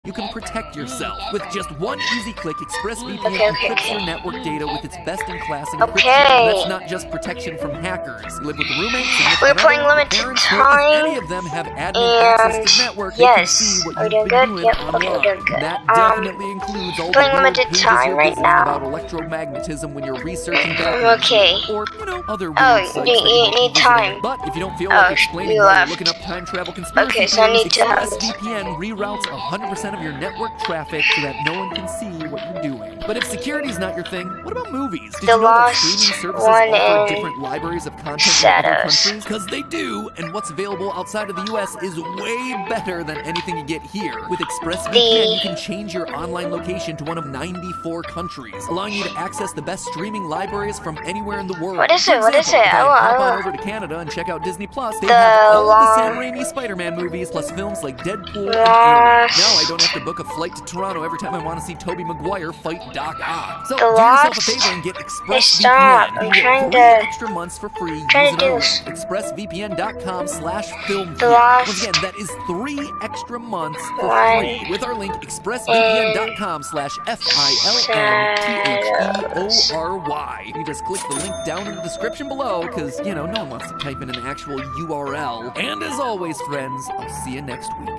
You can protect yourself. With just one easy click, ExpressVPN encrypts your network data with its best-in-class encryption. That's not just protection from hackers. You live with roommates, we're playing limited time, any of them have admin access to the network, they can see what you've been doing online. That definitely includes all the limited time right now about electromagnetism when you're researching okay. or, you know, other weird sites you need time. But if you don't feel like explaining why you're looking up time travel conspiracy okay, so I need to have ExpressVPN reroutes 100% of your network traffic so that no one can see what you're doing. But if security's not your thing, what about movies? Did you know that streaming services offer different libraries of content in other countries? Because they do, and what's available outside of the US is way better than anything you get here. With ExpressVPN, you can change your online location to one of 94 countries, allowing you to access the best streaming libraries from anywhere in the world. What is it? What is it? Hop on over to Canada and check out Disney Plus. They have all the Sam Raimi Spider-Man movies, plus films like Deadpool and Alien. Now I don't have to book a flight to Toronto every time I want to see Tobey Maguire fight Doc Ock. So do yourself a favor and get ExpressVPN. You get 3 extra months for free using our link, expressvpn.com/filmtheory. Once again, that is 3 extra months for free with our link, expressvpn.com/filmtheory. You just click the link down in the description below, because, you know, no one wants to type in an actual URL. And as always, friends, I'll see you next week.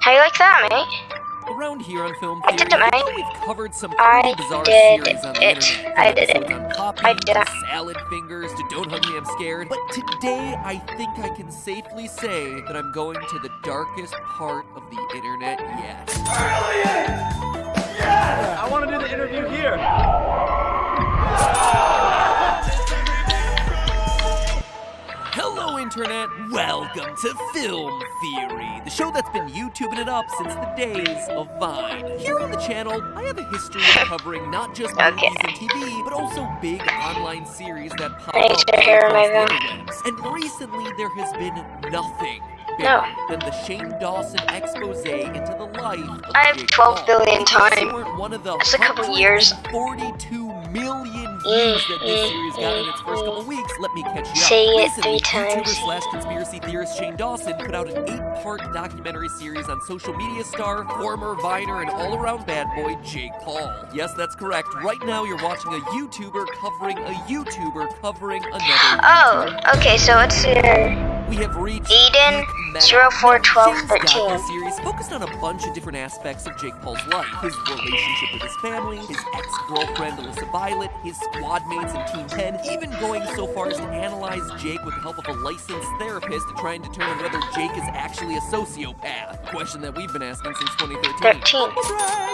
How you like that, mate? Around here on Film Theory, we've covered some I bizarre did series on the it. internet. I did it. On Poppy, I did it. Salad Fingers, to Don't Hug Me, I'm Scared. But today, I think I can safely say that I'm going to the darkest part of the internet yet. Yes! I want to do the interview here. Hello, Internet! Welcome to Film Theory, the show that's been YouTubing it up since the days of Vine. Here on the channel, I have a history of covering not just movies and TV, but also big online series that pop up across the interwebs. And recently, there has been nothing bigger than the Shane Dawson expose into the life of I have 12 billion time. That's a couple years. 42 million views that this series got in its first couple weeks. Let me catch you up. Say it Recently, 3 times. YouTuber/conspiracy theorist Shane Dawson put out an 8-part documentary series on social media star, former Viner, and all-around bad boy Jake Paul. Yes, that's correct. Right now, you're watching a YouTuber covering a YouTuber covering another YouTuber. Oh, okay, so it's We have reached Eden 041213. series focused on a bunch of different aspects of Jake Paul's life. His relationship with his family, his ex-girlfriend Alyssa Violet, his squad mates in Team 10, even going so far as to analyze Jake with the help of a licensed therapist to try and determine whether Jake is actually a sociopath. A question that we've been asking since 2013.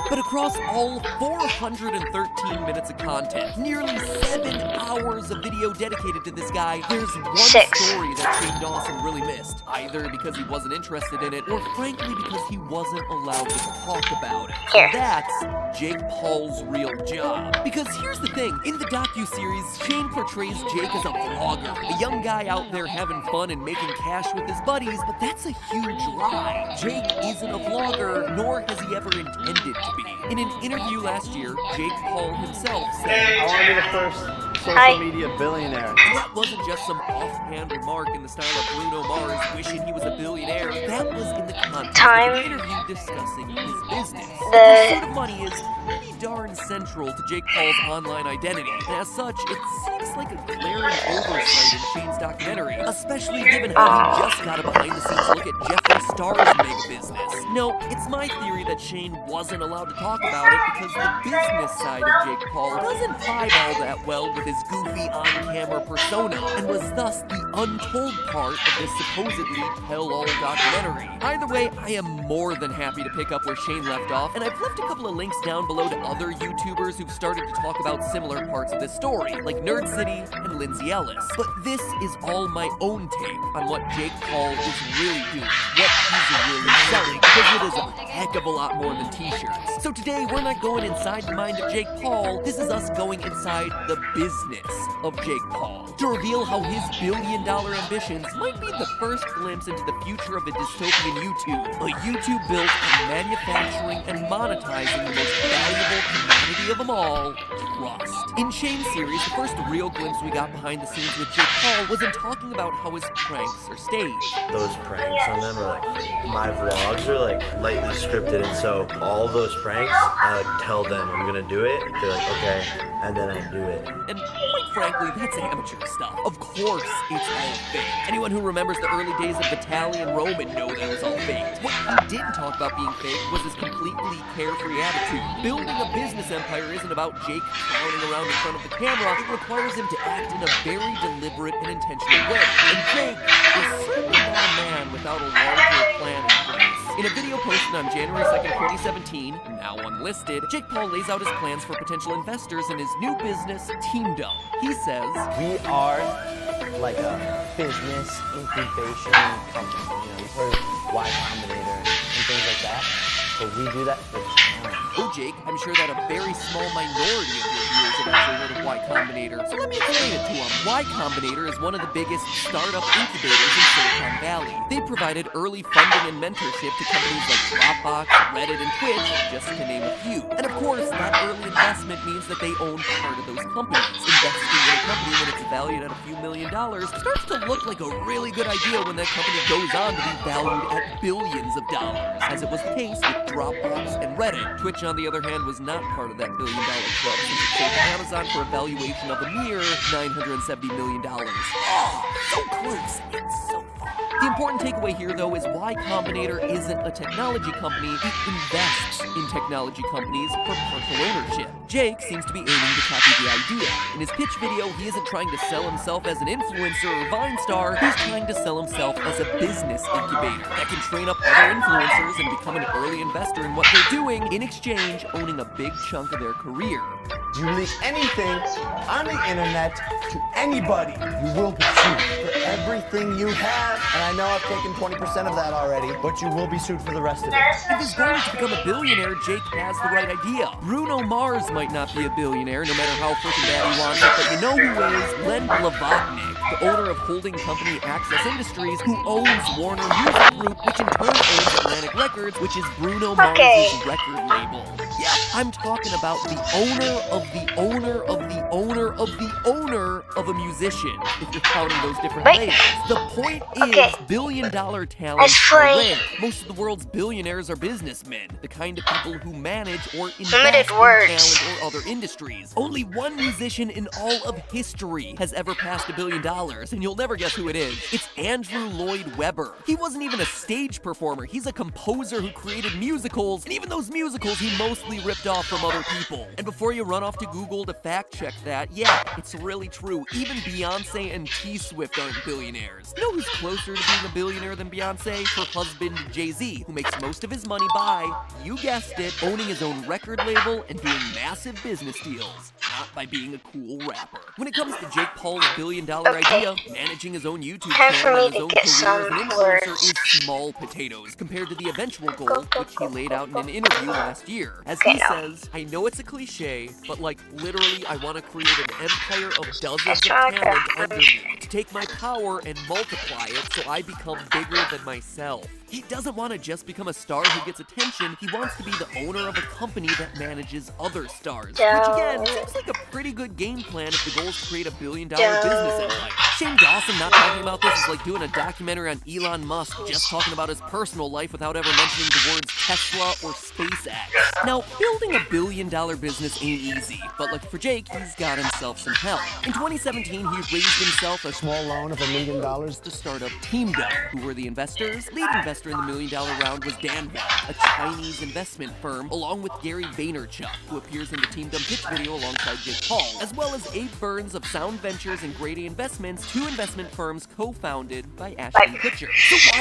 But across all 413 minutes of content, nearly 7 hours of video dedicated to this guy, there's one story that Shane Dawson really missed. Either because he wasn't interested in it, or frankly because he wasn't allowed to talk about it. That's Jake Paul's real job. Because here's the thing, in the docuseries, Shane portrays Jake as a vlogger, a young guy out there having fun and making cash with his buddies, but that's a huge lie. Jake isn't a vlogger, nor has he ever intended to be. In an interview last year, Jake Paul himself said, I want to be the first social media billionaire. That wasn't just some offhand remark in the style of Bruno Mars wishing he was a billionaire. That was in the context of an interview discussing his business. This sort of money is pretty darn central to Jake Paul's online identity, and as such, it seems like a glaring oversight in Shane's documentary, especially given how he just got a behind-the-scenes look at Jeffree Star's mega business. No, it's my theory that Shane wasn't allowed to talk about it because the business side of Jake Paul doesn't vibe all that well with his goofy on-camera persona, and was thus the untold part of this supposedly tell-all documentary. Either way, I am more than happy to pick up where Shane left off, and I've left a couple of links down below to other YouTubers who've started to talk about similar parts of this story, like Nerd City and Lindsay Ellis. But this is all my own take on what Jake Paul is really doing, what he's really selling, because it is a heck of a lot more than t-shirts. So today, we're not going inside the mind of Jake Paul. This is us going inside the business of Jake Paul to reveal how his billion-dollar ambitions might be the first glimpse into the future of a dystopian YouTube. A YouTube built on manufacturing and monetizing the most valuable commodity of them all, trust. In Shane's series, the first real glimpse we got behind the scenes with Jake Paul was in talking about how his pranks are staged. Those pranks on them are like, my vlogs are like lightly scripted, and so all those pranks, I like tell them I'm gonna do it, they're like, okay, and then I do it. And quite frankly, that's amateur stuff. Of course, it's all fake. Anyone who remembers the early days of Vitaly and Roman know that it was all fake. What he didn't talk about being fake was his completely carefree attitude. Building a business empire isn't about Jake clowning around in front of the camera. It requires him to act in a very deliberate and intentional way. And Jake is certainly not a man without a larger plan in place. In a video posted on January 2nd, 2017, now unlisted, Jake Paul lays out his plans for potential investors in his new business, Teamdom. He says, "We are like a business incubation company. You know, you've heard of Y Combinator and things like that. So we do that for talent." Oh, Jake, I'm sure that a very small minority of your viewers have actually heard of Y Combinator, so let me explain it to them. Y Combinator is one of the biggest startup incubators in Silicon Valley. They provided early funding and mentorship to companies like Dropbox, Reddit, and Twitch, just to name a few. And of course, that early investment means that they own part of those companies. Investing in a company when it's valued at a few $1 million starts to look like a really good idea when that company goes on to be valued at billions of dollars, as it was the case with Dropbox and Reddit. Twitch, on the other hand, was not part of that $1 billion club, since it sold to Amazon for a valuation of a mere $970 million. Oh, so close and so far. The important takeaway here, though, is Y Combinator isn't a technology company. It invests in technology companies for partial ownership. Jake seems to be aiming to copy the idea. In his pitch video, he isn't trying to sell himself as an influencer or Vine star. He's trying to sell himself as a business incubator that can train up other influencers and become an early investor in what they're doing, in exchange owning a big chunk of their career. You leak anything on the internet to anybody, you will be sued for everything you have. And I know I've taken 20% of that already, but you will be sued for the rest of it. If he's going to become a billionaire, Jake has the right idea. Bruno Mars might not be a billionaire, no matter how freaking bad he wants it, but you know who is? Len Blavatnik, the owner of holding company Access Industries, who owns Warner Music Group, which in turn owns Atlantic Records, which is Bruno Mars' record label. Yeah, I'm talking about the owner of the owner of the owner of the owner of a musician, if you're counting those different layers. The point is, billion-dollar talent are rare. Most of the world's billionaires are businessmen, the kind of people who manage or invest in talent or other industries. Only one musician in all of history has ever passed $1 billion, and you'll never guess who it is. It's Andrew Lloyd Webber. He wasn't even a stage performer. He's a composer who created musicals, and even those musicals he mostly ripped off from other people. And before you run off to Google to fact check that, yeah, it's really true. Even Beyonce and T-Swift aren't billionaires. You know who's closer to being a billionaire than Beyonce? Her husband, Jay-Z, who makes most of his money by, you guessed it, owning his own record label and doing massive business deals, not by being a cool rapper. When it comes to Jake Paul's billion-dollar idea, managing his own YouTube channel and his own career as an influencer is small potatoes compared to the eventual goal, which he laid out in an interview last year. As he says, I know it's a cliche, but like literally I want to create an empire of dozens of talent under me, to take my power and multiply it so I become bigger than myself. He doesn't want to just become a star who gets attention, he wants to be the owner of a company that manages other stars. Which again, seems like a pretty good game plan if the goal is to create $1 billion business empire. Shane Dawson not talking about this is like doing a documentary on Elon Musk just talking about his personal life without ever mentioning the words Tesla or SpaceX. Now, building $1 billion business ain't easy, but like for Jake, he's got himself some help. In 2017, he raised himself a Small loan of $1 million. to start up Teamdom. Who were the investors? Lead investor in the $1 million round was Danwell, a Chinese investment firm, along with Gary Vaynerchuk, who appears in the Teamdom pitch video alongside Jake Paul, as well as Abe Burns of Sound Ventures and Grady Investments, two investment firms co-founded by Ashton Kutcher. So why